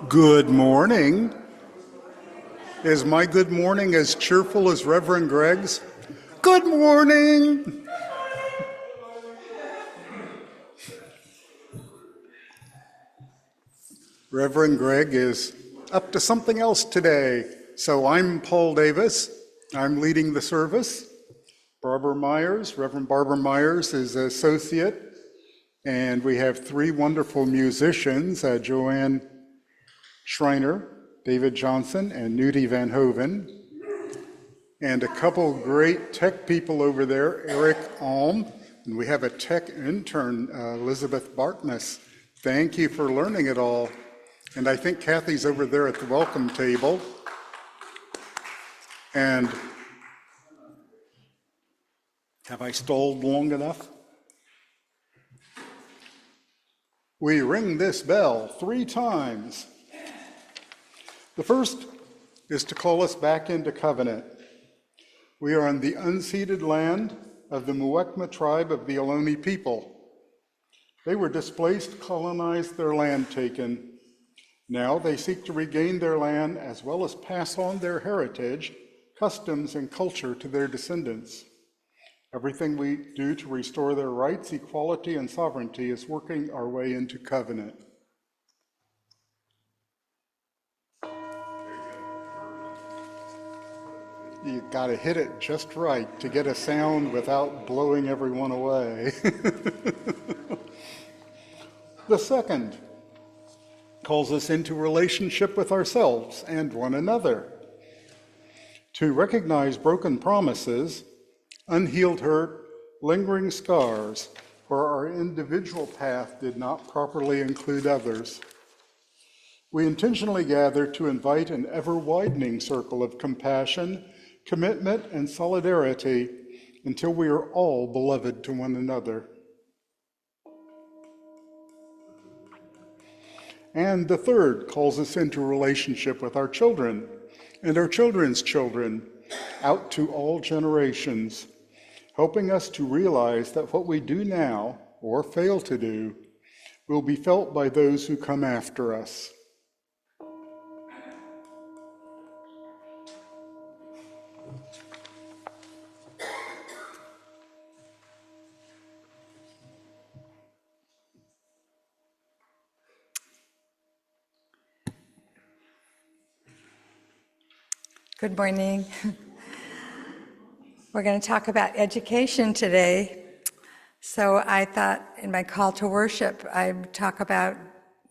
Good morning. Is my good morning as cheerful as Reverend Greg's? Good morning. Reverend Greg is up to something else today. So I'm Paul Davis. I'm leading the service. Reverend Barbara Myers is an associate. And we have three wonderful musicians, Joanne Schreiner, David Johnson, and Nudie Van Hoven. And a couple great tech people over there, Eric Alm, and we have a tech intern, Elizabeth Bartness. Thank you for learning it all. And I think Kathy's over there at the welcome table. And have I stalled long enough? We ring this bell 3 times. The first is to call us back into covenant. We are on the unceded land of the Muwekma tribe of the Ohlone people. They were displaced, colonized, their land taken. Now they seek to regain their land as well as pass on their heritage, customs, and culture to their descendants. Everything we do to restore their rights, equality, and sovereignty is working our way into covenant. You got to hit it just right to get a sound without blowing everyone away. The second calls us into relationship with ourselves and one another. To recognize broken promises, unhealed hurt, lingering scars, where our individual path did not properly include others. We intentionally gather to invite an ever-widening circle of compassion, commitment, and solidarity until we are all beloved to one another. And the third calls us into relationship with our children and our children's children, out to all generations, helping us to realize that what we do now, or fail to do, will be felt by those who come after us. Good morning. We're going to talk about education today. So I thought in my call to worship, I'd talk about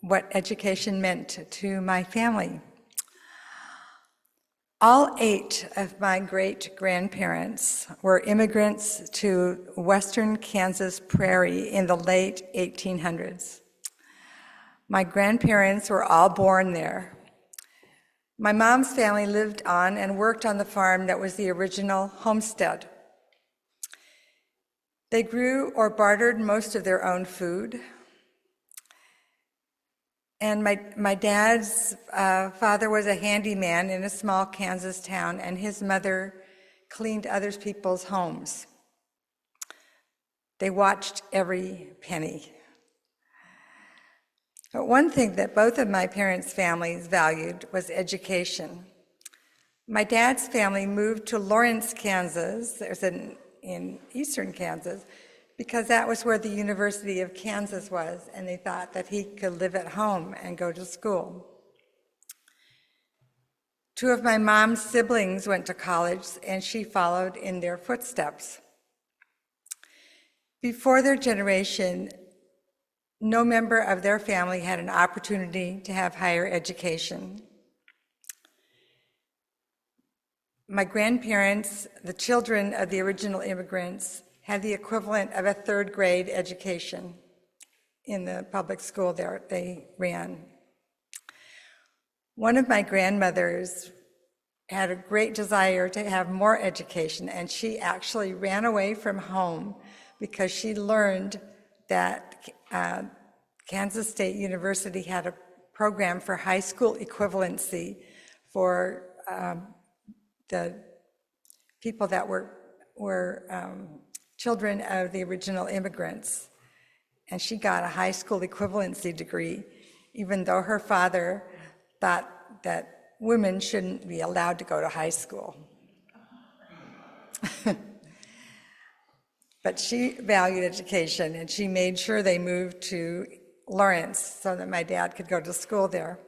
what education meant to my family. All 8 of my great-grandparents were immigrants to western Kansas Prairie in the late 1800s. My grandparents were all born there. My mom's family lived on and worked on the farm that was the original homestead. They grew or bartered most of their own food. And my dad's father was a handyman in a small Kansas town, and his mother cleaned other people's homes. They watched every penny. But one thing that both of my parents' families valued was education. My dad's family moved to Lawrence, Kansas, in eastern Kansas, because that was where the University of Kansas was, and they thought that he could live at home and go to school. 2 of my mom's siblings went to college, and she followed in their footsteps. Before their generation, no member of their family had an opportunity to have higher education. My grandparents, the children of the original immigrants, had the equivalent of a 3rd grade education in the public school there they ran. One of my grandmothers had a great desire to have more education, and she actually ran away from home because she learned that Kansas State University had a program for high school equivalency for the people that were children of the original immigrants. And she got a high school equivalency degree, even though her father thought that women shouldn't be allowed to go to high school. But she valued education, and she made sure they moved to Lawrence so that my dad could go to school there.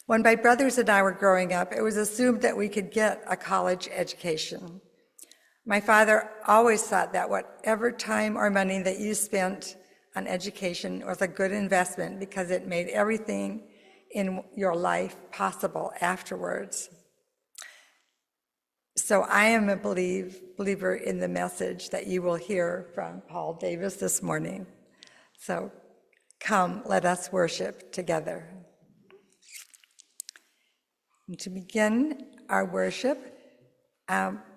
When my brothers and I were growing up, it was assumed that we could get a college education. My father always thought that whatever time or money that you spent on education was a good investment because it made everything in your life possible afterwards. So I am a believer in the message that you will hear from Paul Davis this morning. So come, let us worship together. And to begin our worship,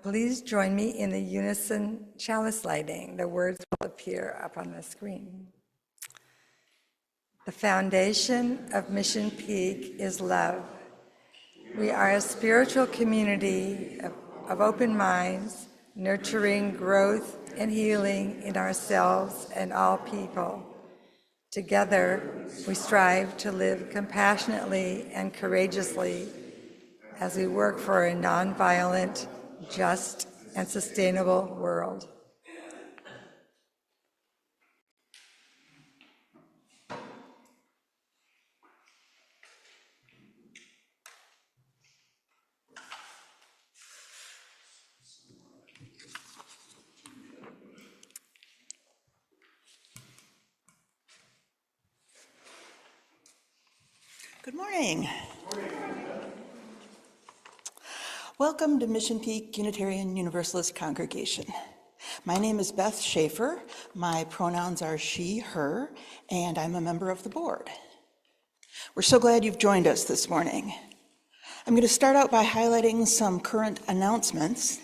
please join me in the unison chalice lighting. The words will appear up on the screen. The foundation of Mission Peak is love. We are a spiritual community of open minds, nurturing growth and healing in ourselves and all people. Together, we strive to live compassionately and courageously as we work for a nonviolent, just, and sustainable world. Good morning. Welcome to Mission Peak Unitarian Universalist Congregation. My name is Beth Schaefer. My pronouns are she, her, and I'm a member of the board. We're so glad you've joined us this morning. I'm going to start out by highlighting some current announcements.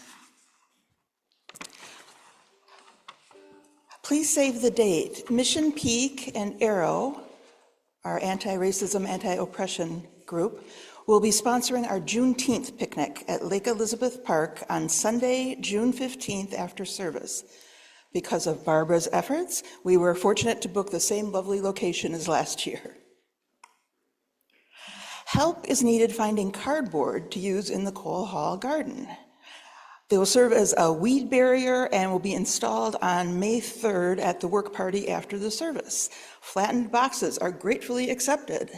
Please save the date. Mission Peak and Arrow, our anti-racism, anti-oppression group, will be sponsoring our Juneteenth picnic at Lake Elizabeth Park on Sunday, June 15th after service. Because of Barbara's efforts, we were fortunate to book the same lovely location as last year. Help is needed finding cardboard to use in the Cole Hall garden. They will serve as a weed barrier and will be installed on May 3rd at the work party after the service. Flattened boxes are gratefully accepted.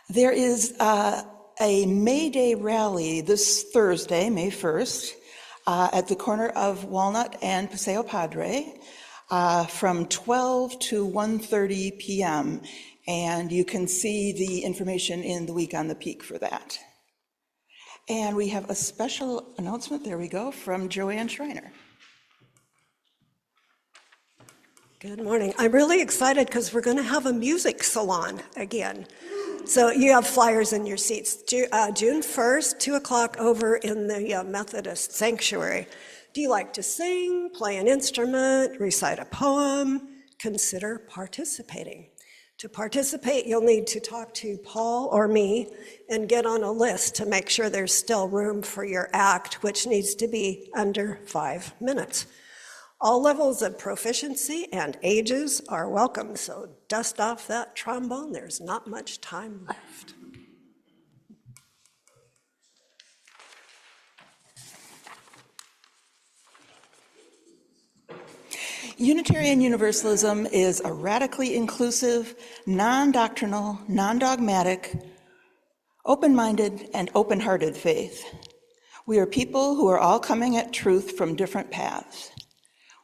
There is a May Day rally this Thursday, May 1st, at the corner of Walnut and Paseo Padre from 12 to 1:30 p.m. And you can see the information in the Week on the Peak for that. And we have a special announcement, there we go, from Joanne Schreiner. Good morning. I'm really excited because we're going to have a music salon again. So you have flyers in your seats. June 1st, 2 o'clock over in the Methodist Sanctuary. Do you like to sing, play an instrument, recite a poem? Consider participating. To participate, you'll need to talk to Paul or me and get on a list to make sure there's still room for your act, which needs to be under 5 minutes. All levels of proficiency and ages are welcome, so dust off that trombone. There's not much time left. Unitarian Universalism is a radically inclusive, non-doctrinal, non-dogmatic, open-minded, and open-hearted faith. We are people who are all coming at truth from different paths.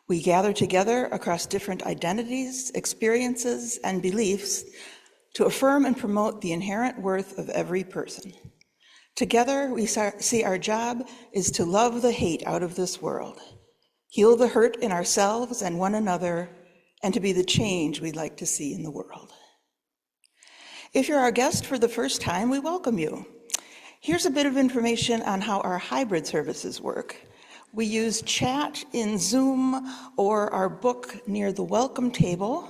We gather together across different identities, experiences, and beliefs to affirm and promote the inherent worth of every person. Together, we see our job is to love the hate out of this world, heal the hurt in ourselves and one another, and to be the change we'd like to see in the world. If you're our guest for the first time, we welcome you. Here's a bit of information on how our hybrid services work. We use chat in Zoom or our book near the welcome table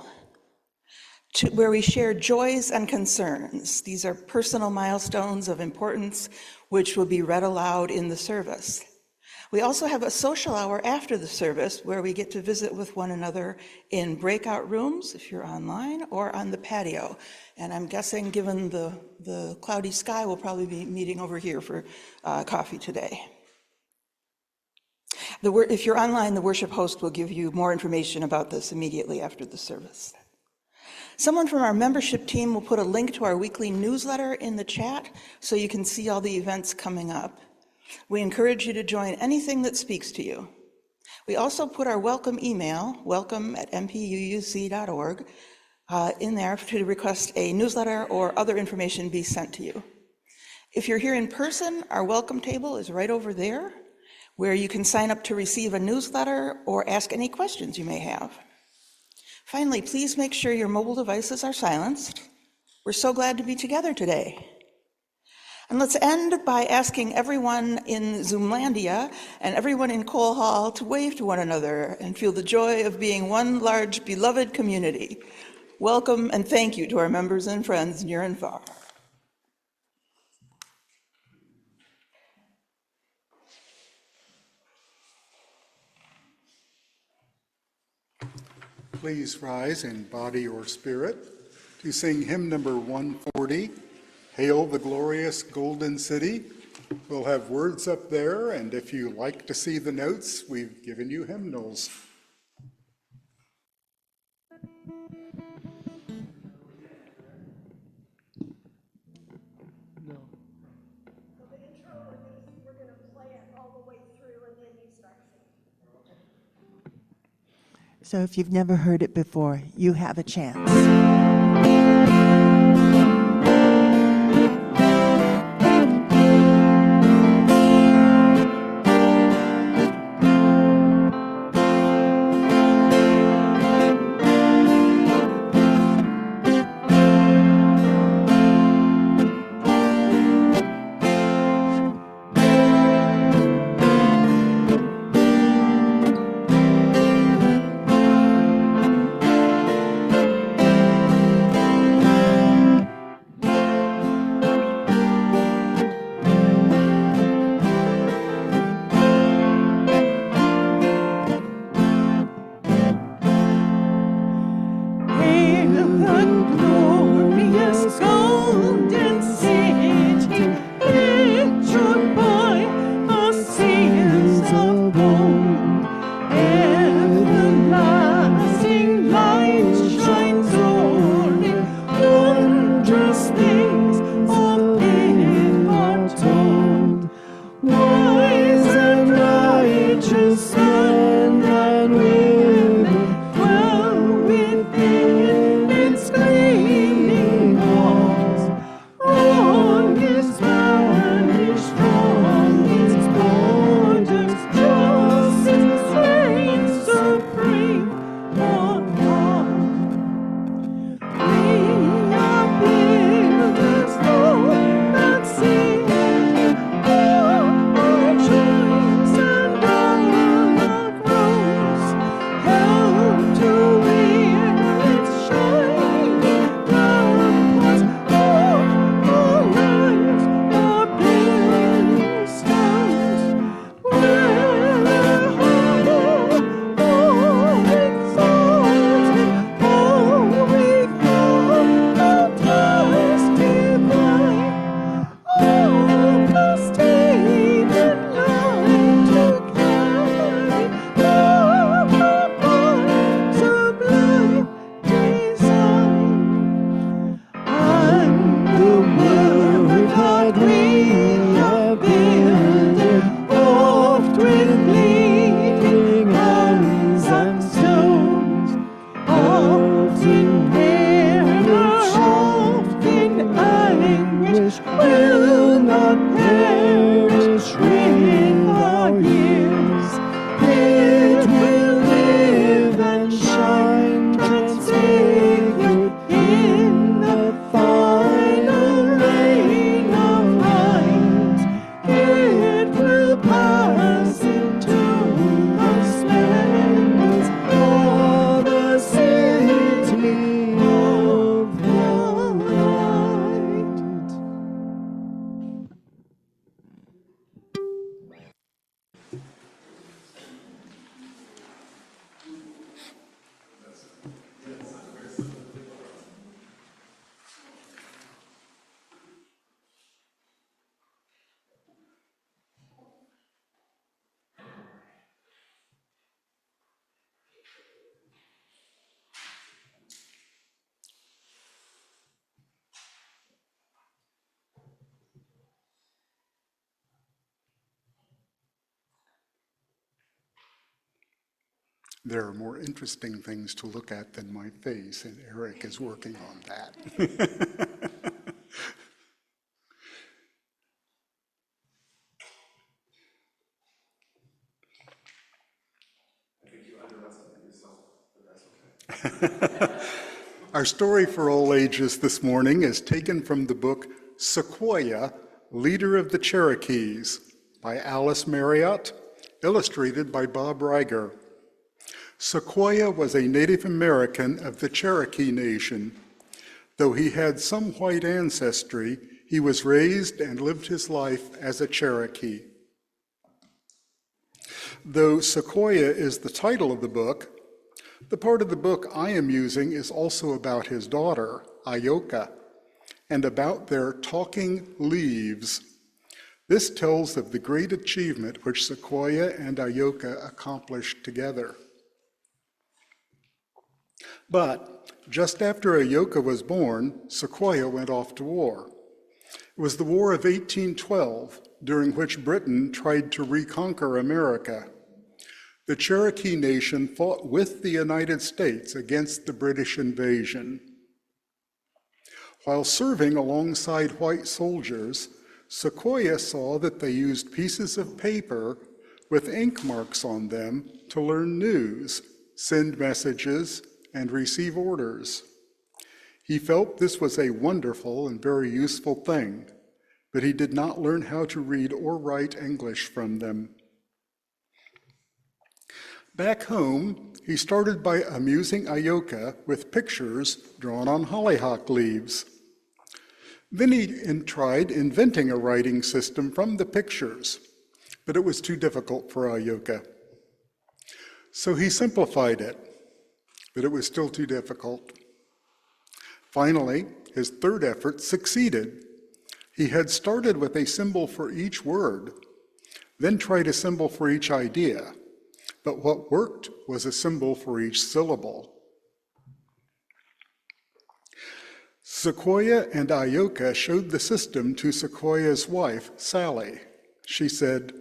where we share joys and concerns. These are personal milestones of importance which will be read aloud in the service. We also have a social hour after the service where we get to visit with one another in breakout rooms, if you're online, or on the patio. And I'm guessing, given the cloudy sky, we'll probably be meeting over here for coffee today. If you're online, the worship host will give you more information about this immediately after the service. Someone from our membership team will put a link to our weekly newsletter in the chat so you can see all the events coming up. We encourage you to join anything that speaks to you. We also put our welcome email, welcome@mpuuc.org, in there to request a newsletter or other information be sent to you. If you're here in person, our welcome table is right over there, where you can sign up to receive a newsletter or ask any questions you may have. Finally, please make sure your mobile devices are silenced. We're so glad to be together today. And let's end by asking everyone in Zoomlandia and everyone in Cole Hall to wave to one another and feel the joy of being one large beloved community. Welcome and thank you to our members and friends near and far. Please rise in body or spirit to sing hymn number 140, Hail the Glorious Golden City. We'll have words up there, and if you like to see the notes, we've given you hymnals. So if you've never heard it before, you have a chance. There are more interesting things to look at than my face, and Eric is working on that. Our story for all ages this morning is taken from the book Sequoia, Leader of the Cherokees by Alice Marriott, illustrated by Bob Reiger. Sequoia was a Native American of the Cherokee Nation. Though he had some white ancestry, he was raised and lived his life as a Cherokee. Though Sequoia is the title of the book, the part of the book I am using is also about his daughter, Ayoka, and about their talking leaves. This tells of the great achievement which Sequoia and Ayoka accomplished together. But just after Ayoka was born, Sequoia went off to war. It was the War of 1812, during which Britain tried to reconquer America. The Cherokee Nation fought with the United States against the British invasion. While serving alongside white soldiers, Sequoia saw that they used pieces of paper with ink marks on them to learn news, send messages, and receive orders. He felt this was a wonderful and very useful thing, but he did not learn how to read or write English from them. Back home, he started by amusing Ayoka with pictures drawn on hollyhock leaves. Then he tried inventing a writing system from the pictures, but it was too difficult for Ayoka. So he simplified it, but it was still too difficult. Finally, his third effort succeeded. He had started with a symbol for each word, then tried a symbol for each idea. But what worked was a symbol for each syllable. Sequoia and Ayoka showed the system to Sequoia's wife, Sally. She said,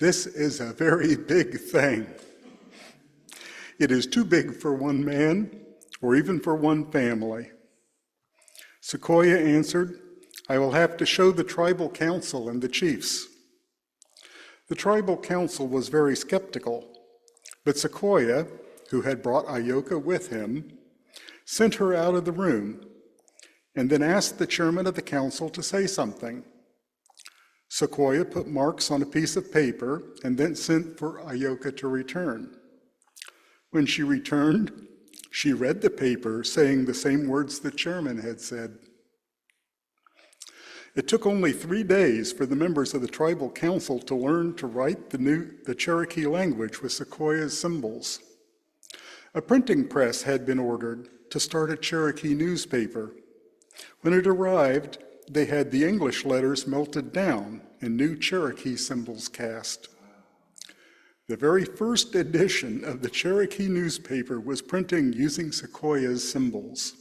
"This is a very big thing. It is too big for one man or even for one family." Sequoia answered, "I will have to show the tribal council and the chiefs." The tribal council was very skeptical, but Sequoia, who had brought Ayoka with him, sent her out of the room and then asked the chairman of the council to say something. Sequoia put marks on a piece of paper and then sent for Ayoka to return. When she returned, she read the paper saying the same words the chairman had said. It took only 3 days for the members of the tribal council to learn to write the Cherokee language with Sequoia's symbols. A printing press had been ordered to start a Cherokee newspaper. When it arrived, they had the English letters melted down and new Cherokee symbols cast. The very first edition of the Cherokee newspaper was printing using Sequoia's symbols.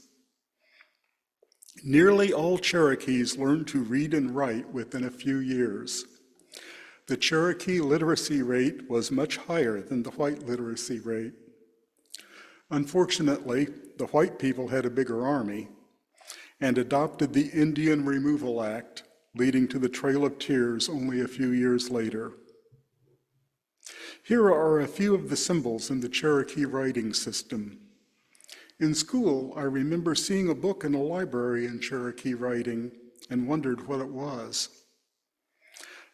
Nearly all Cherokees learned to read and write within a few years. The Cherokee literacy rate was much higher than the white literacy rate. Unfortunately, the white people had a bigger army and adopted the Indian Removal Act, leading to the Trail of Tears only a few years later. Here are a few of the symbols in the Cherokee writing system. In school, I remember seeing a book in a library in Cherokee writing and wondered what it was.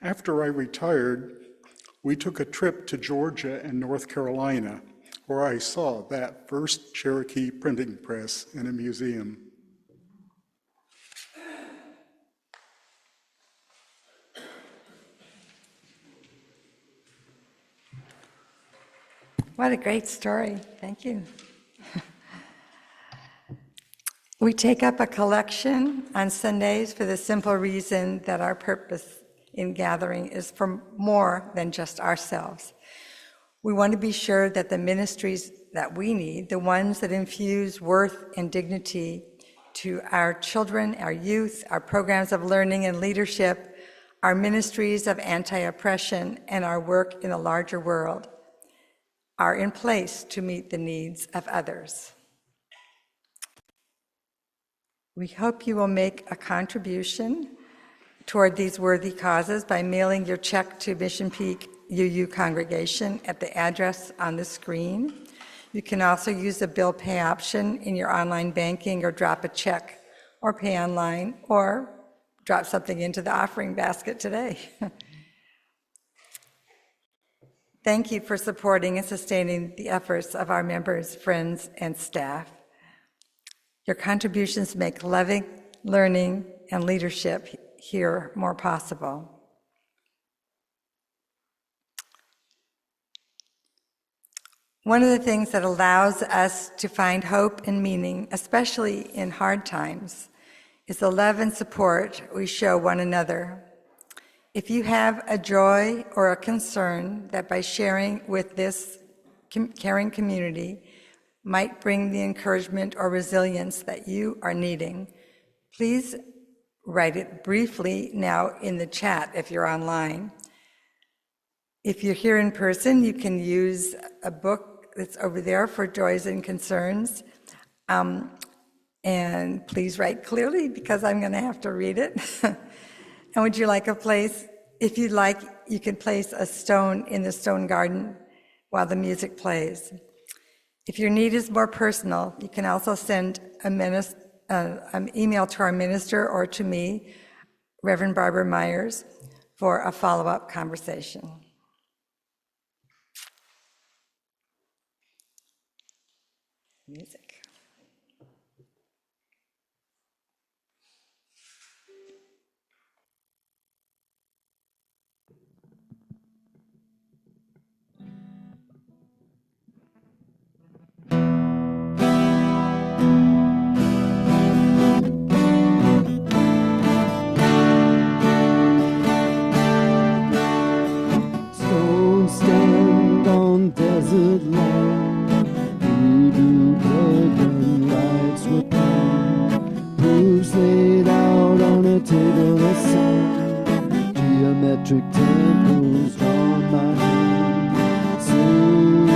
After I retired, we took a trip to Georgia and North Carolina, where I saw that first Cherokee printing press in a museum. What a great story. Thank you. We take up a collection on Sundays for the simple reason that our purpose in gathering is for more than just ourselves. We want to be sure that the ministries that we need, the ones that infuse worth and dignity to our children, our youth, our programs of learning and leadership, our ministries of anti-oppression, and our work in the larger world, are in place to meet the needs of others. We hope you will make a contribution toward these worthy causes by mailing your check to Mission Peak UU congregation at the address on the screen. You can also use the bill pay option in your online banking, or drop a check or pay online, or drop something into the offering basket today. Thank you for supporting and sustaining the efforts of our members, friends, and staff. Your contributions make loving, learning, and leadership here more possible. One of the things that allows us to find hope and meaning, especially in hard times, is the love and support we show one another. If you have a joy or a concern that by sharing with this caring community might bring the encouragement or resilience that you are needing, please write it briefly now in the chat if you're online. If you're here in person, you can use a book that's over there for joys and concerns. And please write clearly, because I'm going to have to read it. And would you like a place? If you'd like, you can place a stone in the stone garden while the music plays. If your need is more personal, you can also send an email to our minister or to me, Reverend Barbara Myers, for a follow-up conversation. Music. Stone stand on desert land, voodoo pagan lights were burned, proofs laid out on a table of sand, geometric temples drawn by hand, soon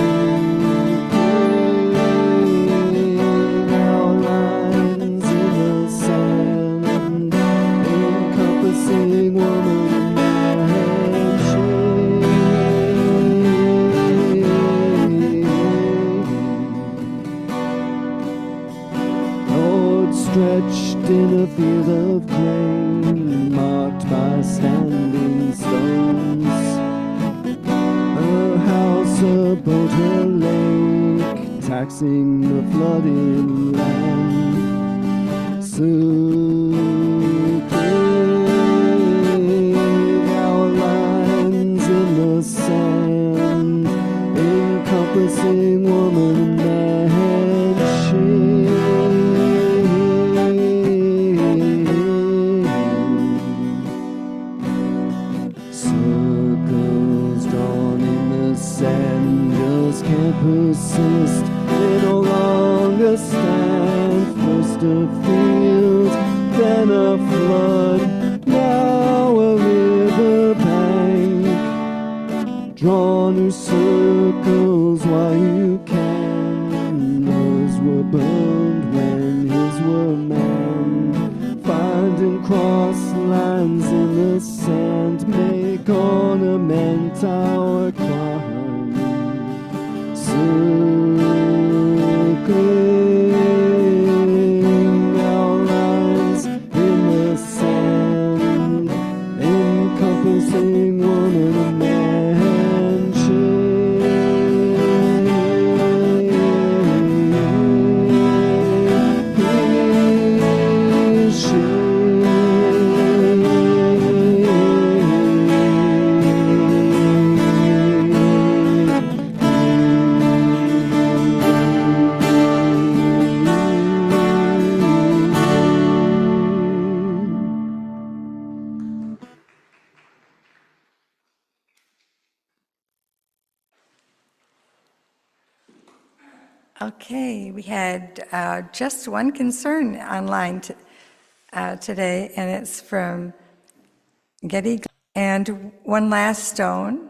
outlines in the sand, encompassing woman. Stretched in a field of grain, marked by standing stones. A house, a boat, a lake, taxing the flooded land. Circling outlines in the sand, encompassing woman and man. Circles drawn in the sand just can't persist. They no longer stand. First a field, then a flood, now a river bank. Draw new circles while you can. Those were burned when his were manned. Finding cross lines in the sand, make ornament our climb. Circling outlines in the sand, encompassing woman and man. Okay, we had just one concern online today, and it's from Getty. And one last stone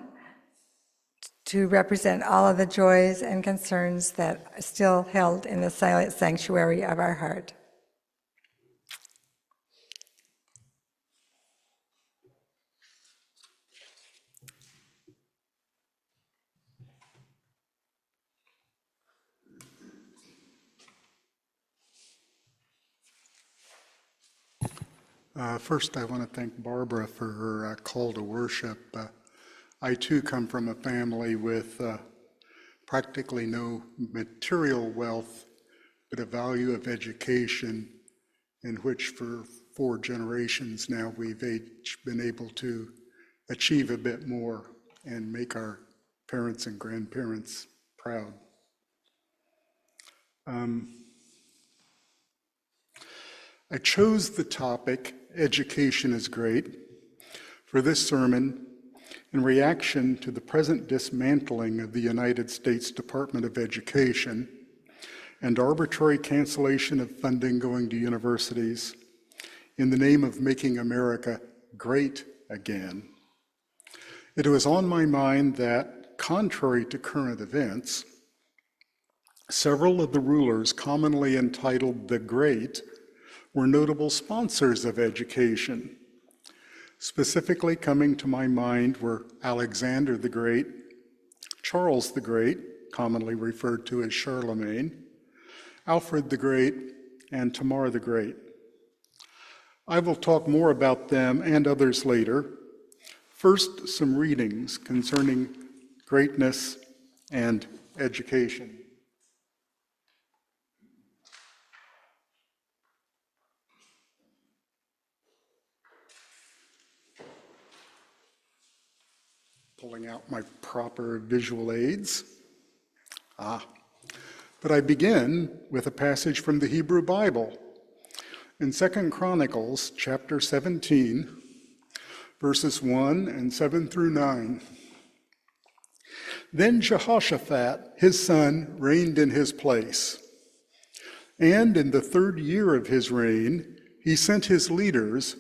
to represent all of the joys and concerns that are still held in the silent sanctuary of our heart. First, I want to thank Barbara for her call to worship. I too come from a family with practically no material wealth, but a value of education in which for 4 generations now we've each been able to achieve a bit more and make our parents and grandparents proud. I chose the topic, Education is Great, for this sermon in reaction to the present dismantling of the United States Department of Education and arbitrary cancellation of funding going to universities in the name of making America great again. It was on my mind that, contrary to current events, several of the rulers commonly entitled the Great were notable sponsors of education. Specifically coming to my mind were Alexander the Great, Charles the Great, commonly referred to as Charlemagne, Alfred the Great, and Tamar the Great. I will talk more about them and others later. First, some readings concerning greatness and education. Pulling out my proper visual aids. But I begin with a passage from the Hebrew Bible. In 2 Chronicles chapter 17, verses 1 and 7 through 9. Then Jehoshaphat, his son, reigned in his place. And in the 3rd year of his reign, he sent his leaders,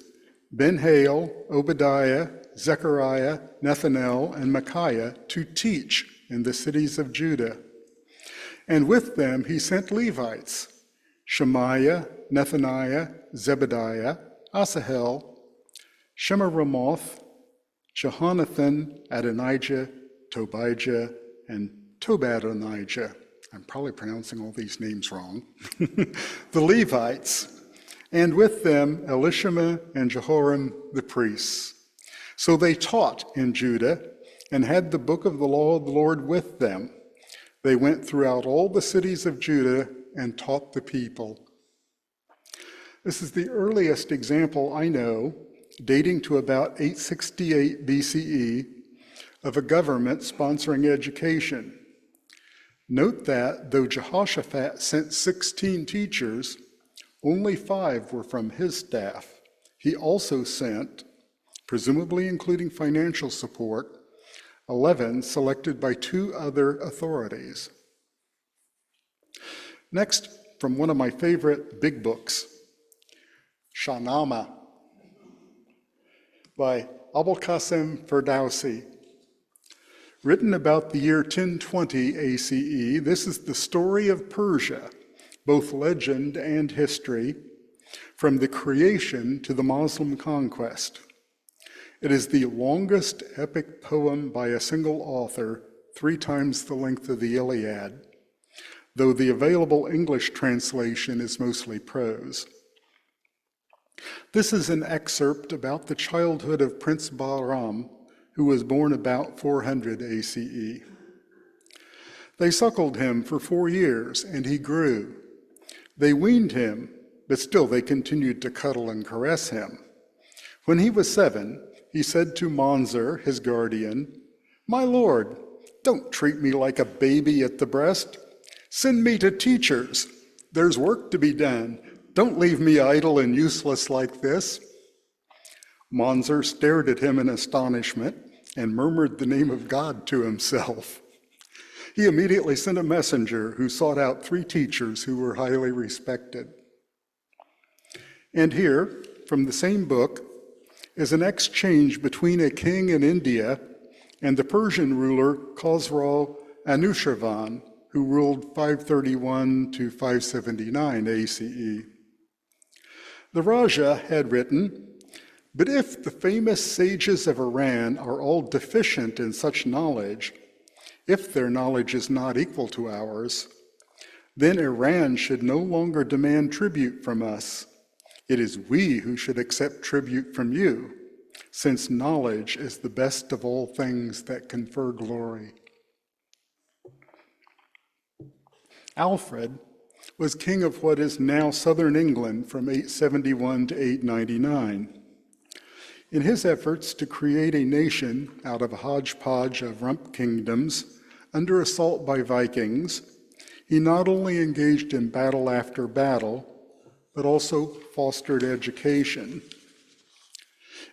Ben-Hail, Obadiah, Zechariah, Nethanel, and Micaiah, to teach in the cities of Judah. And with them he sent Levites, Shemaiah, Nethaniah, Zebediah, Asahel, Shemiramoth, Jehonathan, Adonijah, Tobijah, and Tobadonijah. I'm probably pronouncing all these names wrong. The Levites, and with them Elishama and Jehoram the priests. So they taught in Judah and had the book of the law of the Lord with them. They went throughout all the cities of Judah and taught the people. This is the earliest example I know, dating to about 868 BCE, of a government sponsoring education. Note that though Jehoshaphat sent 16 teachers, only 5 were from his staff. He also sent, presumably including financial support, 11 selected by 2 other authorities. Next, from one of my favorite big books, Shahnameh, by Abul Qasim Ferdowsi. Written about the year 1020 ACE, this is the story of Persia, both legend and history, from the creation to the Muslim conquest. It is the longest epic poem by a single author, 3 times the length of the Iliad, though the available English translation is mostly prose. This is an excerpt about the childhood of Prince Bahram, who was born about 400 ACE. They suckled him for 4 years, and he grew. They weaned him, but still they continued to cuddle and caress him. When he was 7, he said to Manzur, his guardian, "My lord, don't treat me like a baby at the breast. Send me to teachers. There's work to be done. Don't leave me idle and useless like this." Manzur stared at him in astonishment and murmured the name of God to himself. He immediately sent a messenger who sought out 3 teachers who were highly respected. And here, from the same book, is an exchange between a king in India and the Persian ruler Khosrow Anushirvan, who ruled 531 to 579 ACE. The Raja had written, "But if the famous sages of Iran are all deficient in such knowledge, if their knowledge is not equal to ours, then Iran should no longer demand tribute from us. It is we who should accept tribute from you, since knowledge is the best of all things that confer glory." Alfred was king of what is now southern England from 871 to 899. In his efforts to create a nation out of a hodgepodge of rump kingdoms under assault by Vikings, he not only engaged in battle after battle, but also fostered education,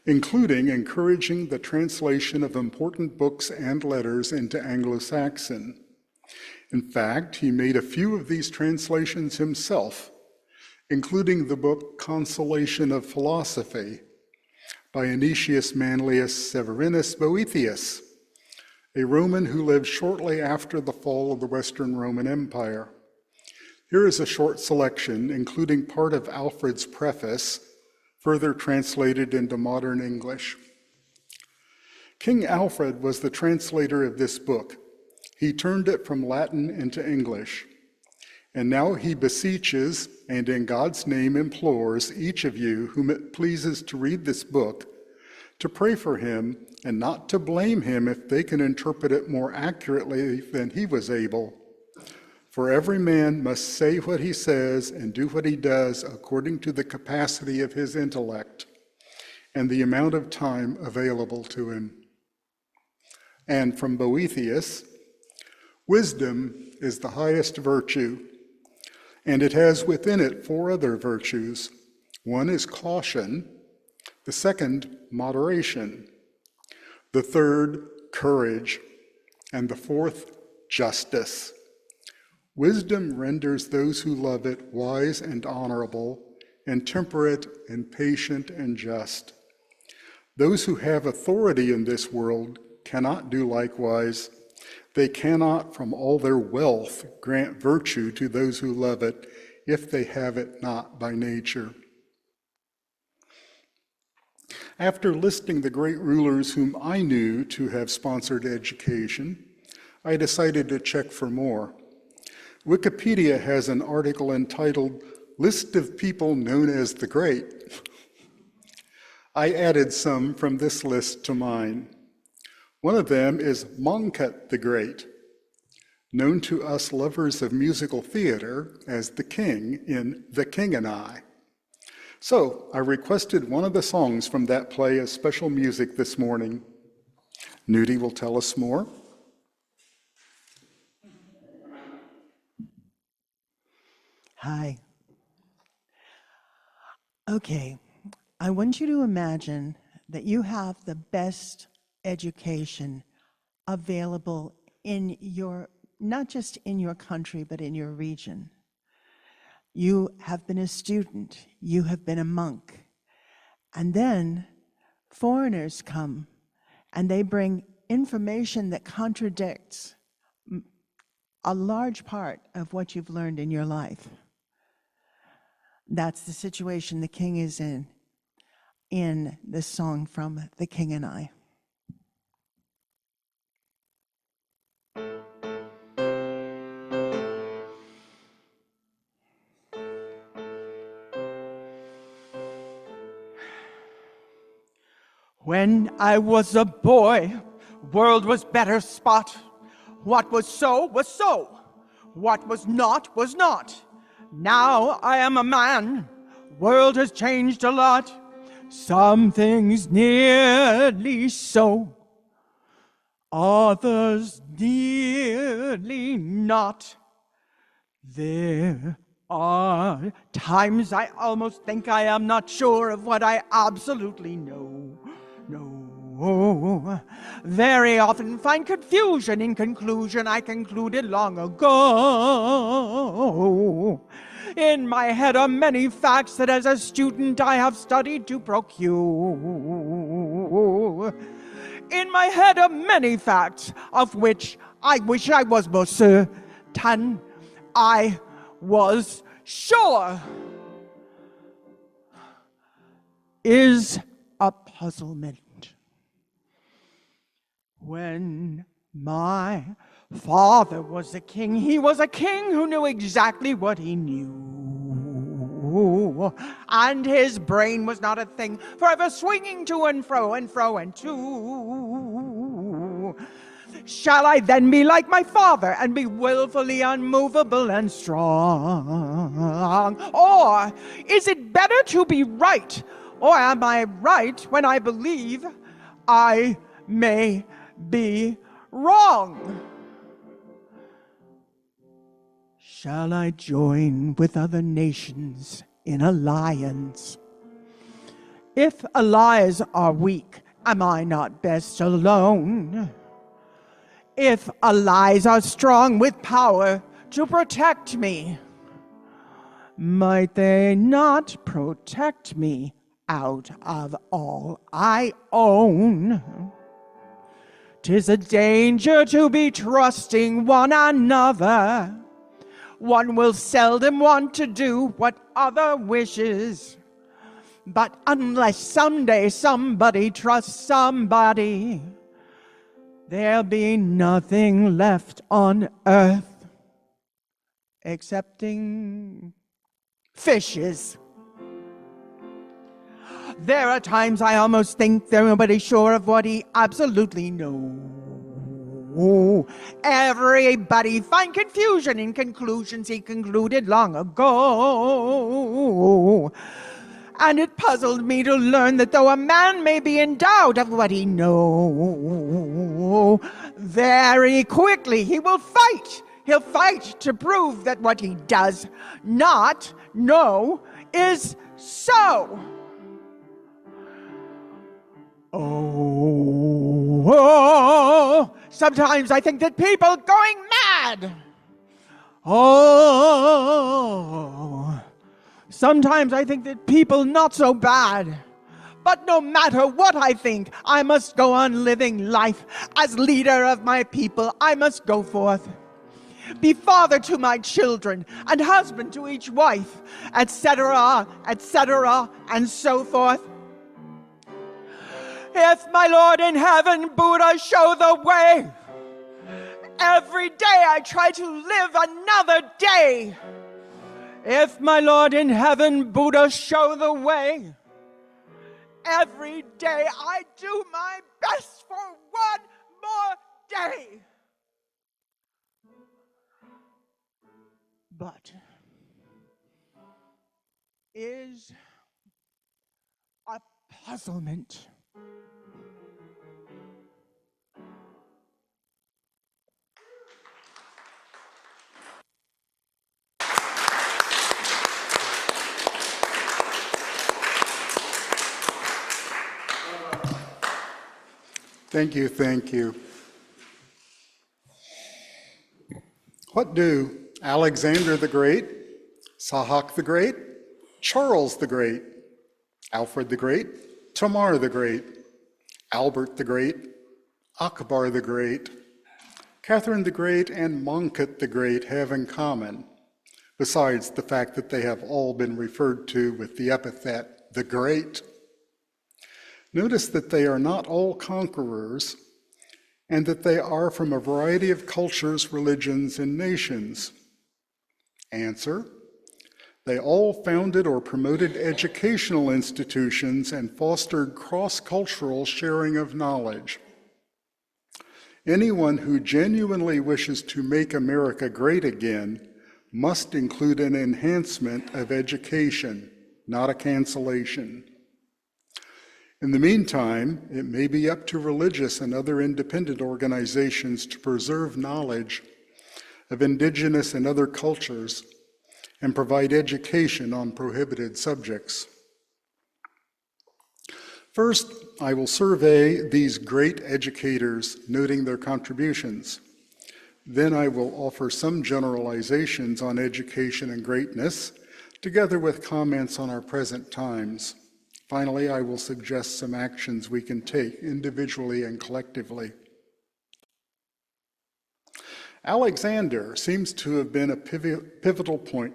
including encouraging the translation of important books and letters into Anglo-Saxon. In fact, he made a few of these translations himself, including the book Consolation of Philosophy by Anicius Manlius Severinus Boethius, a Roman who lived shortly after the fall of the Western Roman Empire. Here is a short selection, including part of Alfred's preface, further translated into modern English. King Alfred was the translator of this book. He turned it from Latin into English. And now he beseeches, and in God's name implores, each of you whom it pleases to read this book, to pray for him and not to blame him if they can interpret it more accurately than he was able. For every man must say what he says and do what he does according to the capacity of his intellect and the amount of time available to him. And from Boethius, wisdom is the highest virtue, and it has within it 4 other virtues. One is caution, the second, moderation, the third, courage, and the fourth, justice. Wisdom renders those who love it wise and honorable, and temperate and patient and just. Those who have authority in this world cannot do likewise. They cannot from all their wealth grant virtue to those who love it, if they have it not by nature. After listing the great rulers whom I knew to have sponsored education, I decided to check for more. Wikipedia has an article entitled, "List of People Known as the Great." I added some from this list to mine. One of them is Mongkut the Great, known to us lovers of musical theater as the King in The King and I. So I requested one of the songs from that play as special music this morning. Nudie will tell us more. Hi. Okay, I want you to imagine that you have the best education available in your, not just in your country, but in your region. You have been a student, you have been a monk, and then foreigners come and they bring information that contradicts a large part of what you've learned in your life. That's the situation the king is in this song from The King and I. When I was a boy, world was better spot. What was so was so. What was not was not. Now I am a man. World has changed a lot. Some things nearly so. Others nearly not. There are times I almost think I am not sure of what I absolutely know. No, very often find confusion in conclusion I concluded long ago. In my head are many facts that as a student I have studied to procure. In my head are many facts, of which I wish I was more certain. I was sure. Is a puzzlement. When my father was a king, he was a king who knew exactly what he knew. And his brain was not a thing forever swinging to and fro and fro and to. Shall I then be like my father and be willfully unmovable and strong? Or is it better to be right? Or am I right when I believe I may be wrong? Shall I join with other nations in alliance? If allies are weak, am I not best alone? If allies are strong with power to protect me, might they not protect me out of all I own? 'Tis a danger to be trusting one another. One will seldom want to do what other wishes. But unless someday somebody trusts somebody, there'll be nothing left on earth excepting fishes. There are times I almost think there's nobody sure of what he absolutely knows. Everybody find confusion in conclusions he concluded long ago. And it puzzled me to learn that though a man may be in doubt of what he knows, very quickly he will fight. He'll fight to prove that what he does not know is so. Oh, sometimes I think that people going mad. Oh, sometimes I think that people not so bad. But no matter what I think, I must go on living life. As leader of my people, I must go forth. Be father to my children, and husband to each wife, etc., etc., and so forth. If my Lord in heaven, Buddha, show the way, every day I try to live another day. If my Lord in heaven, Buddha, show the way, every day I do my best for one more day. But is a puzzlement. Thank you, thank you. What do Alexander the Great, Sahak the Great, Charles the Great, Alfred the Great, Tamar the Great, Albert the Great, Akbar the Great, Catherine the Great, and Mongkut the Great have in common, besides the fact that they have all been referred to with the epithet the Great? Notice that they are not all conquerors, and that they are from a variety of cultures, religions, and nations. Answer: they all founded or promoted educational institutions and fostered cross-cultural sharing of knowledge. Anyone who genuinely wishes to make America great again must include an enhancement of education, not a cancellation. In the meantime, it may be up to religious and other independent organizations to preserve knowledge of indigenous and other cultures and provide education on prohibited subjects. First, I will survey these great educators, noting their contributions. Then I will offer some generalizations on education and greatness, together with comments on our present times. Finally, I will suggest some actions we can take individually and collectively. Alexander seems to have been a pivotal point.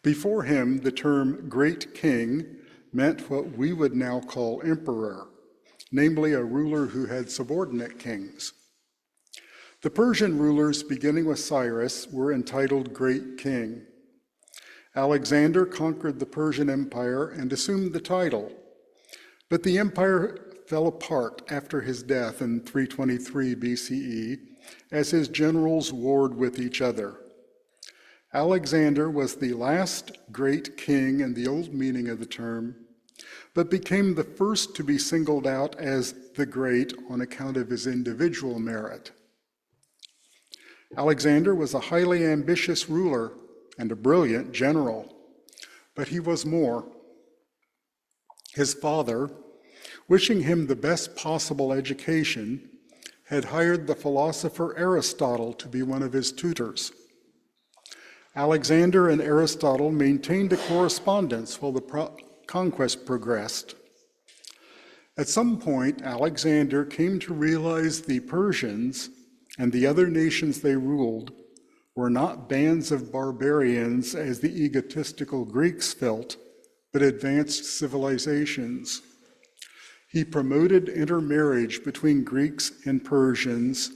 Before him, the term great king meant what we would now call emperor, namely a ruler who had subordinate kings. The Persian rulers, beginning with Cyrus, were entitled great king. Alexander conquered the Persian Empire and assumed the title, but the empire fell apart after his death in 323 BCE as his generals warred with each other. Alexander was the last great king in the old meaning of the term, but became the first to be singled out as the Great on account of his individual merit. Alexander was a highly ambitious ruler and a brilliant general, but he was more. His father, wishing him the best possible education, had hired the philosopher Aristotle to be one of his tutors. Alexander and Aristotle maintained a correspondence while the conquest progressed. At some point, Alexander came to realize the Persians and the other nations they ruled were not bands of barbarians as the egotistical Greeks felt, but advanced civilizations. He promoted intermarriage between Greeks and Persians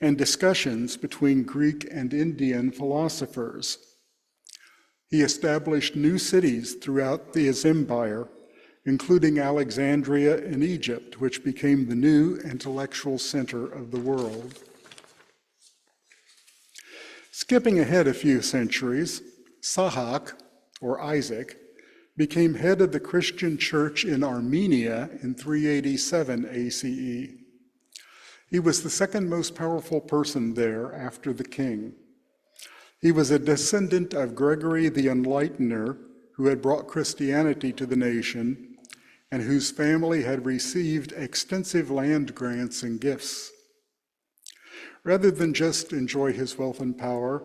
and discussions between Greek and Indian philosophers. He established new cities throughout his empire, including Alexandria in Egypt, which became the new intellectual center of the world. Skipping ahead a few centuries, Sahak, or Isaac, became head of the Christian church in Armenia in 387 ACE. He was the second most powerful person there after the king. He was a descendant of Gregory the Enlightener, who had brought Christianity to the nation and whose family had received extensive land grants and gifts. Rather than just enjoy his wealth and power,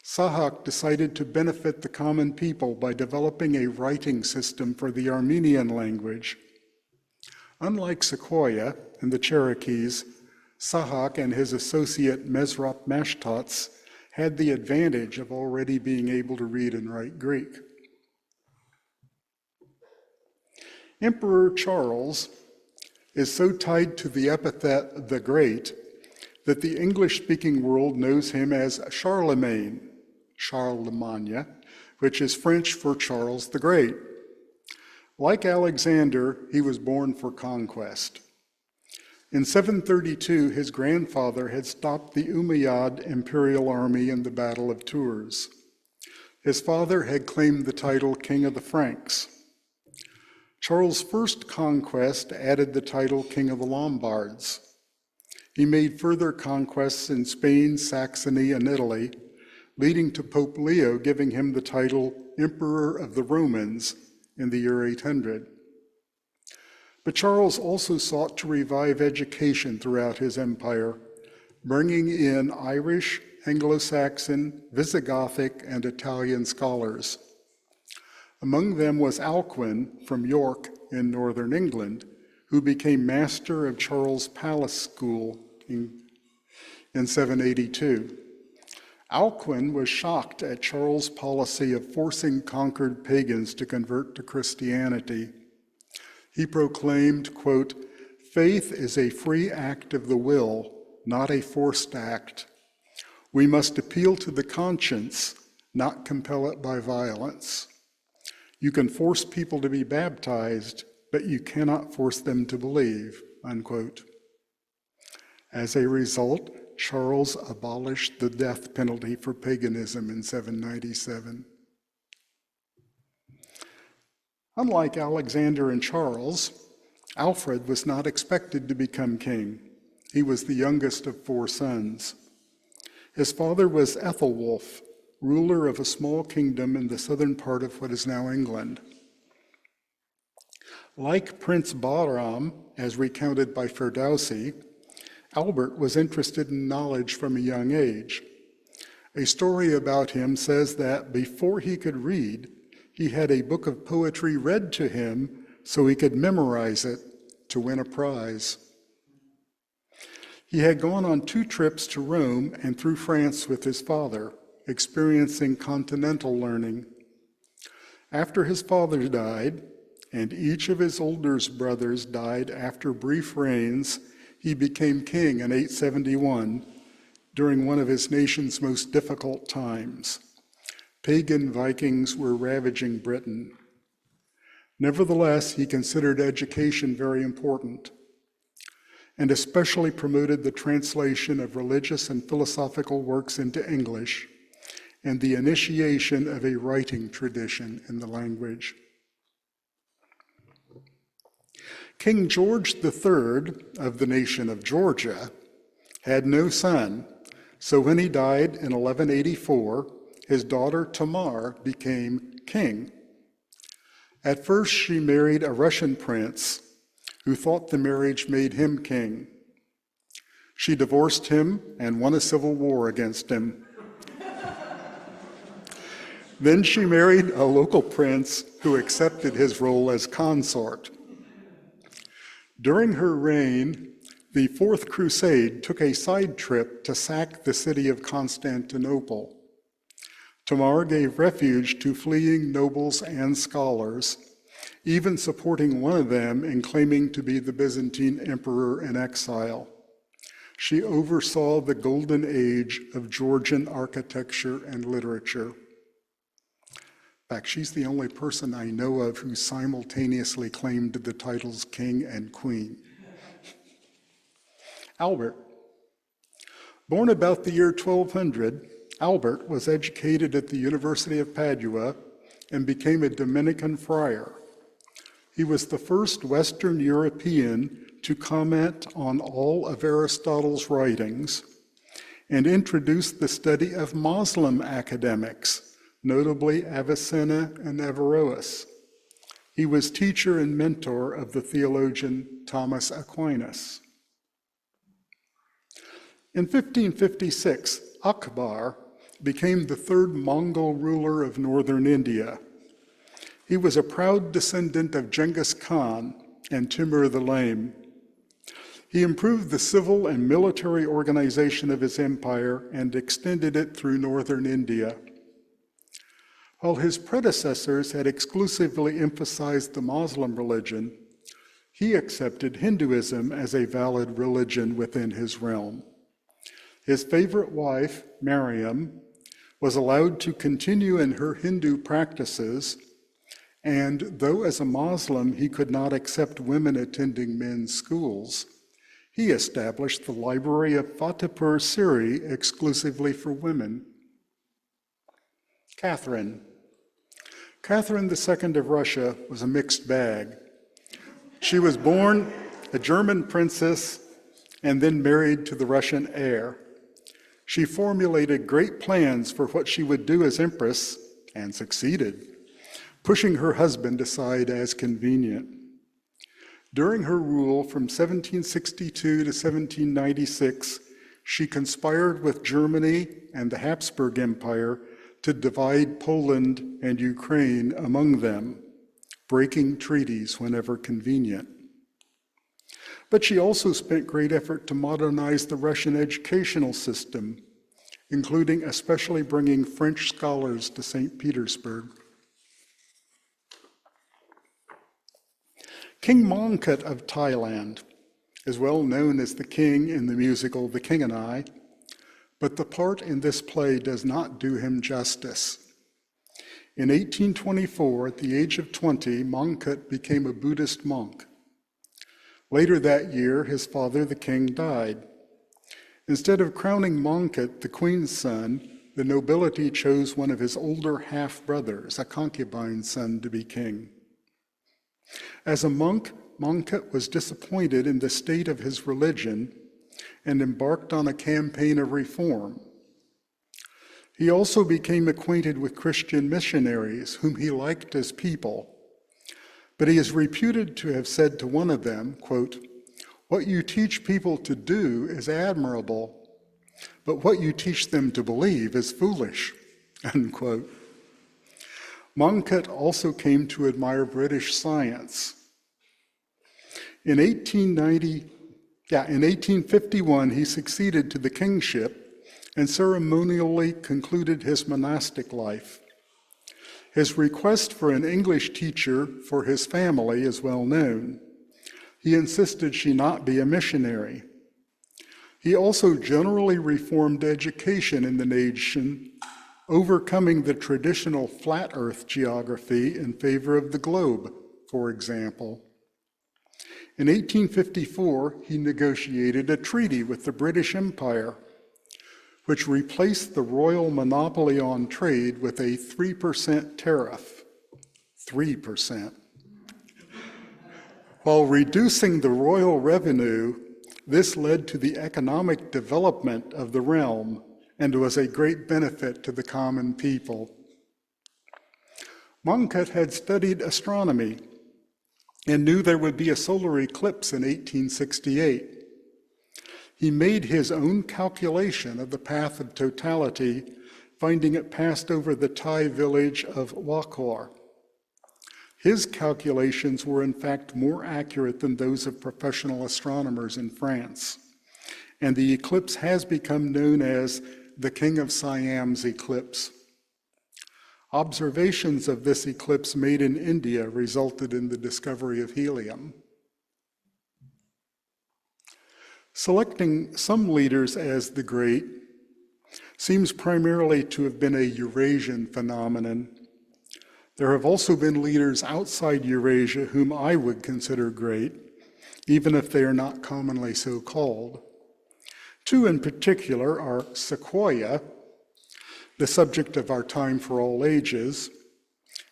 Sahak decided to benefit the common people by developing a writing system for the Armenian language. Unlike Sequoia and the Cherokees, Sahak and his associate Mesrop Mashtats had the advantage of already being able to read and write Greek. Emperor Charles is so tied to the epithet the Great that the English-speaking world knows him as Charlemagne, which is French for Charles the Great. Like Alexander, he was born for conquest. In 732, his grandfather had stopped the Umayyad imperial army in the Battle of Tours. His father had claimed the title King of the Franks. Charles' first conquest added the title King of the Lombards. He made further conquests in Spain, Saxony, and Italy, leading to Pope Leo giving him the title Emperor of the Romans in the year 800. But Charles also sought to revive education throughout his empire, bringing in Irish, Anglo-Saxon, Visigothic, and Italian scholars. Among them was Alcuin from York in northern England, who became master of Charles' Palace School in 782. Alcuin was shocked at Charles' policy of forcing conquered pagans to convert to Christianity. He proclaimed, quote, "Faith is a free act of the will, not a forced act. We must appeal to the conscience, not compel it by violence. You can force people to be baptized, but you cannot force them to believe," unquote. As a result, Charles abolished the death penalty for paganism in 797. Unlike Alexander and Charles, Alfred was not expected to become king. He was the youngest of 4 sons. His father was Ethelwulf, ruler of a small kingdom in the southern part of what is now England. Like Prince Bahram, as recounted by Ferdowsi, Albert was interested in knowledge from a young age. A story about him says that before he could read, he had a book of poetry read to him so he could memorize it to win a prize. He had gone on 2 trips to Rome and through France with his father, experiencing continental learning. After his father died, and each of his older brothers died after brief reigns, he became king in 871 during one of his nation's most difficult times. Pagan Vikings were ravaging Britain. Nevertheless, he considered education very important, and especially promoted the translation of religious and philosophical works into English and the initiation of a writing tradition in the language. King George III of the nation of Georgia had no son, so when he died in 1184, his daughter Tamar became king. At first, she married a Russian prince who thought the marriage made him king. She divorced him and won a civil war against him. Then she married a local prince who accepted his role as consort. During her reign, the Fourth Crusade took a side trip to sack the city of Constantinople. Tamar gave refuge to fleeing nobles and scholars, even supporting one of them in claiming to be the Byzantine emperor in exile. She oversaw the golden age of Georgian architecture and literature. In fact, she's the only person I know of who simultaneously claimed the titles king and queen. Albert. Born about the year 1200, Albert was educated at the University of Padua and became a Dominican friar. He was the first Western European to comment on all of Aristotle's writings and introduced the study of Muslim academics, notably Avicenna and Averroes. He was teacher and mentor of the theologian Thomas Aquinas. In 1556, Akbar became the 3rd Mongol ruler of northern India. He was a proud descendant of Genghis Khan and Timur the Lame. He improved the civil and military organization of his empire and extended it through northern India. While his predecessors had exclusively emphasized the Muslim religion, he accepted Hinduism as a valid religion within his realm. His favorite wife, Mariam, was allowed to continue in her Hindu practices, and though as a Muslim he could not accept women attending men's schools, he established the library of Fatehpur Siri exclusively for women. Catherine II of Russia was a mixed bag. She was born a German princess and then married to the Russian heir. She formulated great plans for what she would do as empress and succeeded, pushing her husband aside as convenient. During her rule from 1762 to 1796, she conspired with Germany and the Habsburg Empire to divide Poland and Ukraine among them, breaking treaties whenever convenient. But she also spent great effort to modernize the Russian educational system, including especially bringing French scholars to St. Petersburg. King Mongkut of Thailand is well known as the king in the musical The King and I, but the part in this play does not do him justice. In 1824, at the age of 20, Mongkut became a Buddhist monk. Later that year, his father, the king, died. Instead of crowning Mongkut, the queen's son, the nobility chose one of his older half-brothers, a concubine's son, to be king. As a monk, Mongkut was disappointed in the state of his religion and embarked on a campaign of reform. He also became acquainted with Christian missionaries, whom he liked as people. But he is reputed to have said to one of them, quote, "What you teach people to do is admirable, but what you teach them to believe is foolish," unquote. Mongkut also came to admire British science, In 1851, he succeeded to the kingship and ceremonially concluded his monastic life. His request for an English teacher for his family is well known. He insisted she not be a missionary. He also generally reformed education in the nation, overcoming the traditional flat earth geography in favor of the globe, for example. In 1854, he negotiated a treaty with the British Empire, which replaced the royal monopoly on trade with a 3% tariff. 3%. While reducing the royal revenue, this led to the economic development of the realm and was a great benefit to the common people. Mongkut had studied astronomy and knew there would be a solar eclipse in 1868. He made his own calculation of the path of totality, finding it passed over the Thai village of Wakor. His calculations were in fact more accurate than those of professional astronomers in France, and the eclipse has become known as the King of Siam's eclipse. Observations of this eclipse made in India resulted in the discovery of helium. Selecting some leaders as the great seems primarily to have been a Eurasian phenomenon. There have also been leaders outside Eurasia whom I would consider great, even if they are not commonly so called. Two in particular are Sequoia, the subject of our time for all ages,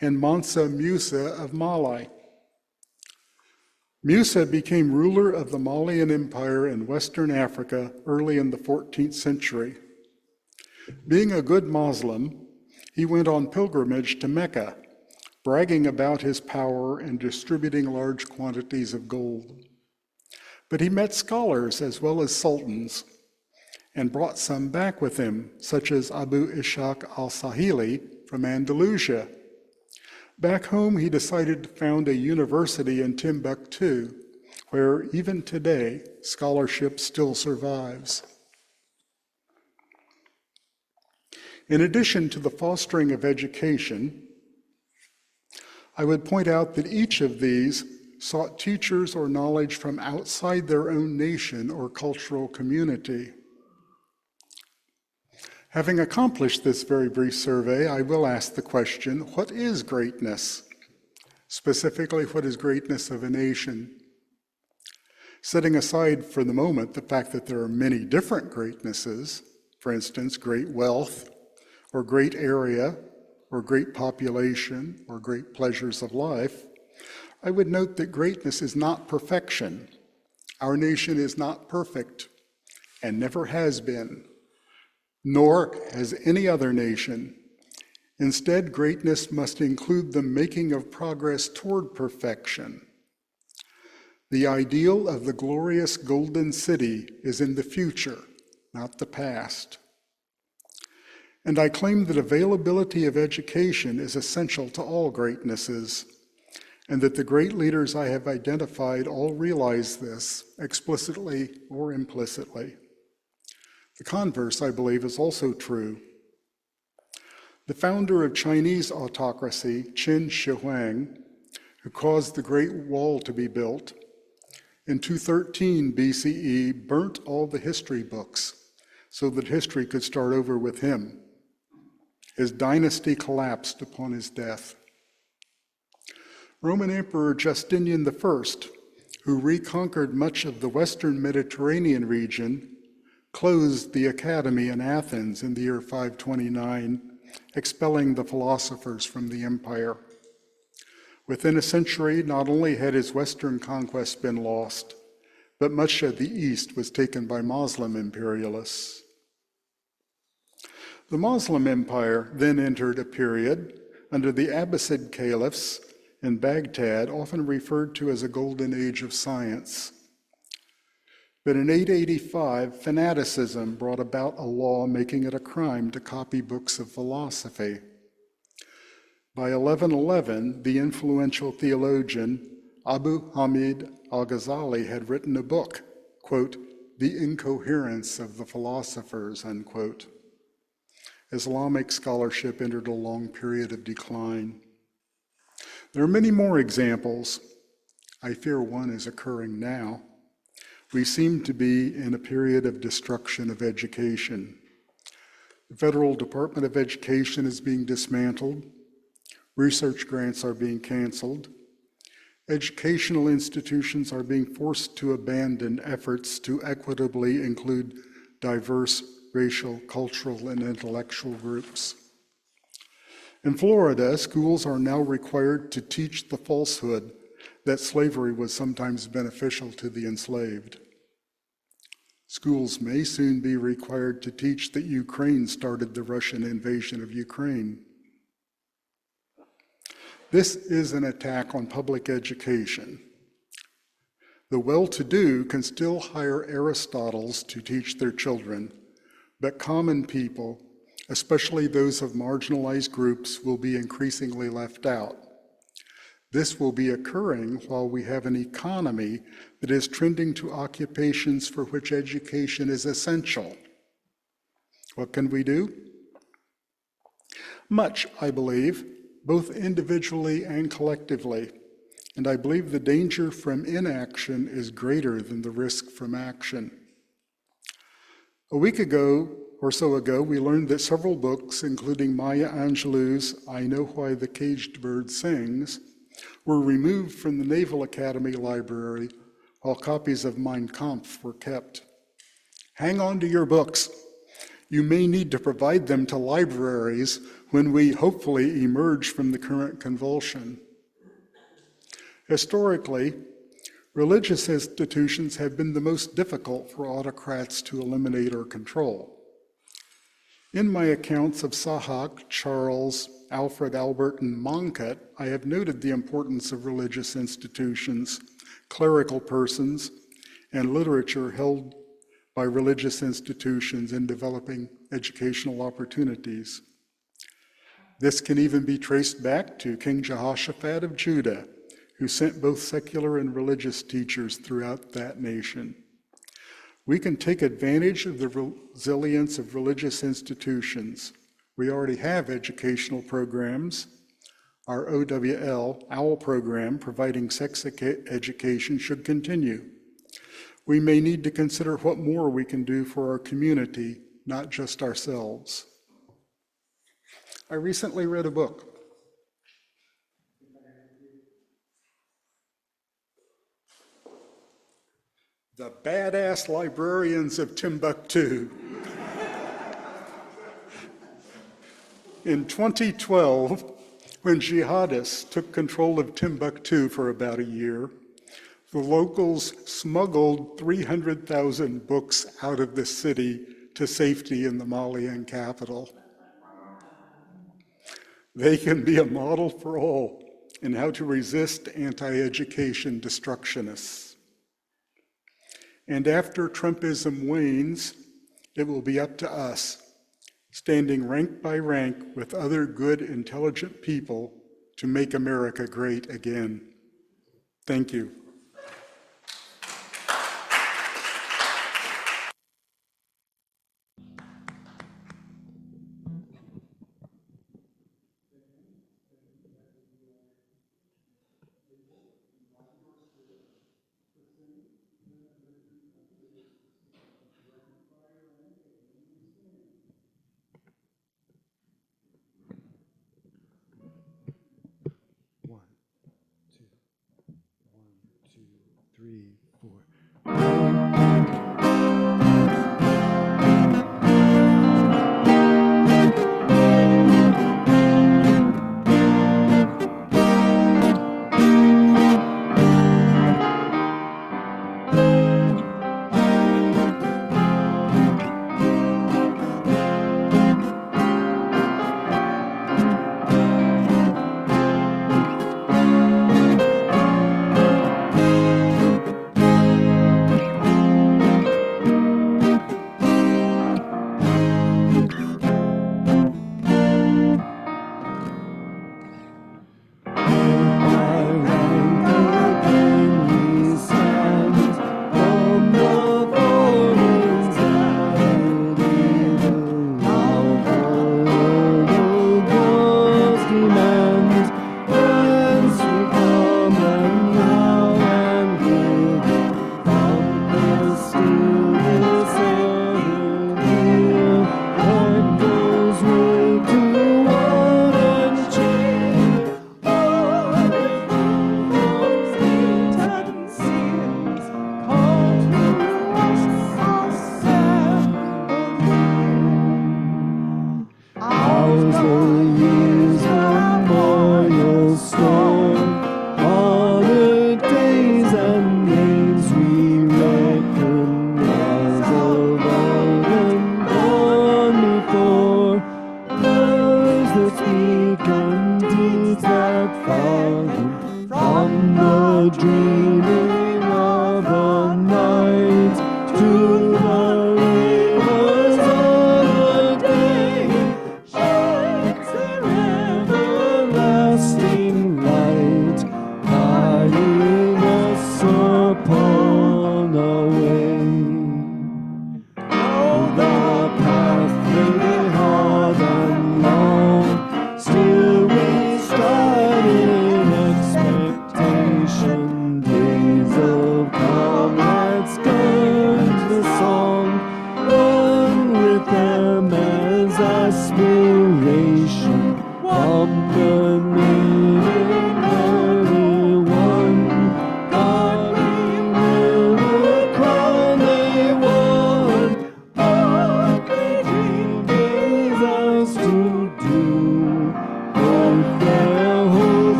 and Mansa Musa of Mali. Musa became ruler of the Malian Empire in Western Africa early in the 14th century. Being a good Muslim, he went on pilgrimage to Mecca, bragging about his power and distributing large quantities of gold. But he met scholars as well as sultans and brought some back with him, such as Abu Ishaq al-Sahili from Andalusia. Back home, he decided to found a university in Timbuktu, where even today, scholarship still survives. In addition to the fostering of education, I would point out that each of these sought teachers or knowledge from outside their own nation or cultural community. Having accomplished this very brief survey, I will ask the question, what is greatness? Specifically, what is greatness of a nation? Setting aside for the moment the fact that there are many different greatnesses, for instance, great wealth, or great area, or great population, or great pleasures of life, I would note that greatness is not perfection. Our nation is not perfect, and never has been, nor has any other nation. Instead, greatness must include the making of progress toward perfection. The ideal of the glorious golden city is in the future, not the past. And I claim that availability of education is essential to all greatnesses, and that the great leaders I have identified all realize this, explicitly or implicitly. The converse, I believe, is also true. The founder of Chinese autocracy, Qin Shi Huang, who caused the Great Wall to be built, in 213 BCE burnt all the history books so that history could start over with him. His dynasty collapsed upon his death. Roman Emperor Justinian I, who reconquered much of the Western Mediterranean region, closed the academy in Athens in the year 529, expelling the philosophers from the empire. Within a century, not only had his Western conquests been lost, but much of the East was taken by Muslim imperialists. The Muslim Empire then entered a period under the Abbasid caliphs in Baghdad, often referred to as a golden age of science. But in 885, fanaticism brought about a law making it a crime to copy books of philosophy. By 1111, the influential theologian Abu Hamid al-Ghazali had written a book, quote, The Incoherence of the Philosophers, unquote. Islamic scholarship entered a long period of decline. There are many more examples. I fear one is occurring now. We seem to be in a period of destruction of education. The Federal Department of Education is being dismantled. Research grants are being canceled. Educational institutions are being forced to abandon efforts to equitably include diverse racial, cultural, and intellectual groups. In Florida, schools are now required to teach the falsehood that slavery was sometimes beneficial to the enslaved. Schools may soon be required to teach that Ukraine started the Russian invasion of Ukraine. This is an attack on public education. The well-to-do can still hire Aristotles to teach their children, but common people, especially those of marginalized groups, will be increasingly left out. This will be occurring while we have an economy that is trending to occupations for which education is essential. What can we do? Much, I believe, both individually and collectively, and I believe the danger from inaction is greater than the risk from action. A week ago or so ago, we learned that several books, including Maya Angelou's I Know Why the Caged Bird Sings, were removed from the Naval Academy Library while copies of Mein Kampf were kept. Hang on to your books. You may need to provide them to libraries when we hopefully emerge from the current convulsion. Historically, religious institutions have been the most difficult for autocrats to eliminate or control. In my accounts of Sahak, Charles, Alfred, Albert, and Mongkut, I have noted the importance of religious institutions, clerical persons, and literature held by religious institutions in developing educational opportunities. This can even be traced back to King Jehoshaphat of Judah, who sent both secular and religious teachers throughout that nation. We can take advantage of the resilience of religious institutions. We already have educational programs. Our OWL program providing sex education should continue. We may need to consider what more we can do for our community, not just ourselves. I recently read a book. The Badass Librarians of Timbuktu. In 2012, when jihadists took control of Timbuktu for about a year, the locals smuggled 300,000 books out of the city to safety in the Malian capital. They can be a model for all in how to resist anti-education destructionists. And after Trumpism wanes, it will be up to us, standing rank by rank with other good, intelligent people to make America great again. Thank you. One, two, one.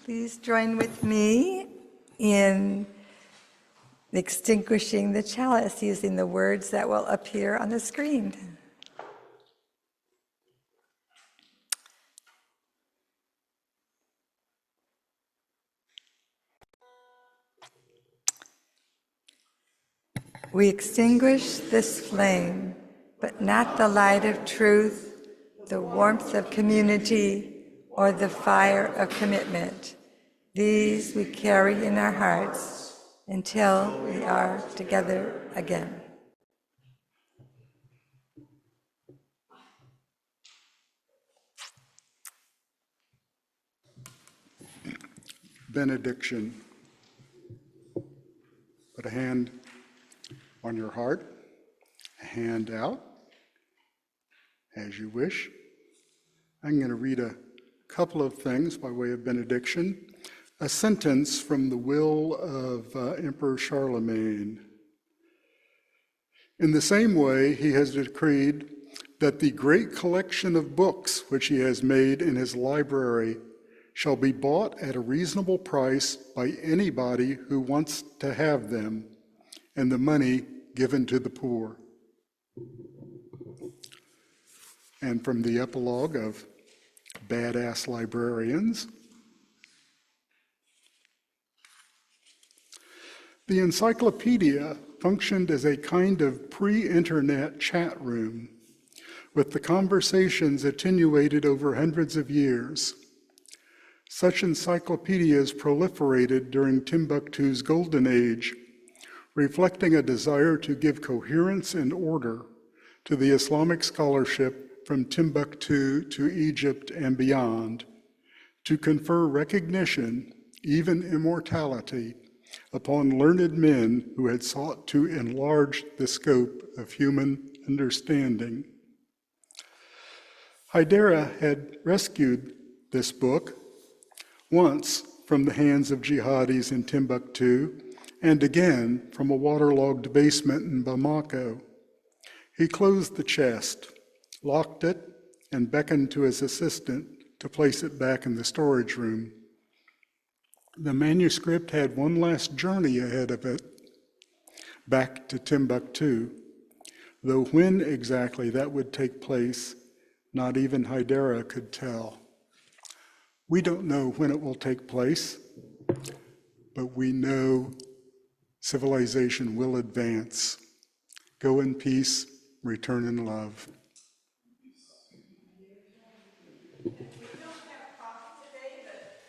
Please join with me in extinguishing the chalice using the words that will appear on the screen. We extinguish this flame, but not the light of truth, the warmth of community, or the fire of commitment. These we carry in our hearts until we are together again. Benediction. Put a hand on your heart, a hand out, as you wish. I'm going to read a couple of things by way of benediction. A sentence from the will of Emperor Charlemagne. In the same way, he has decreed that the great collection of books which he has made in his library shall be bought at a reasonable price by anybody who wants to have them, and the money given to the poor. And from the epilogue of Badass Librarians, the encyclopedia functioned as a kind of pre-internet chat room, with the conversations attenuated over hundreds of years. Such encyclopedias proliferated during Timbuktu's golden age, reflecting a desire to give coherence and order to the Islamic scholarship from Timbuktu to Egypt and beyond, to confer recognition, even immortality, upon learned men who had sought to enlarge the scope of human understanding. Haidara had rescued this book once from the hands of jihadis in Timbuktu, and again from a waterlogged basement in Bamako. He closed the chest, locked it, and beckoned to his assistant to place it back in the storage room. The manuscript had one last journey ahead of it, back to Timbuktu, though when exactly that would take place, not even Haidara could tell. We don't know when it will take place, but we know civilization will advance. Go in peace, return in love.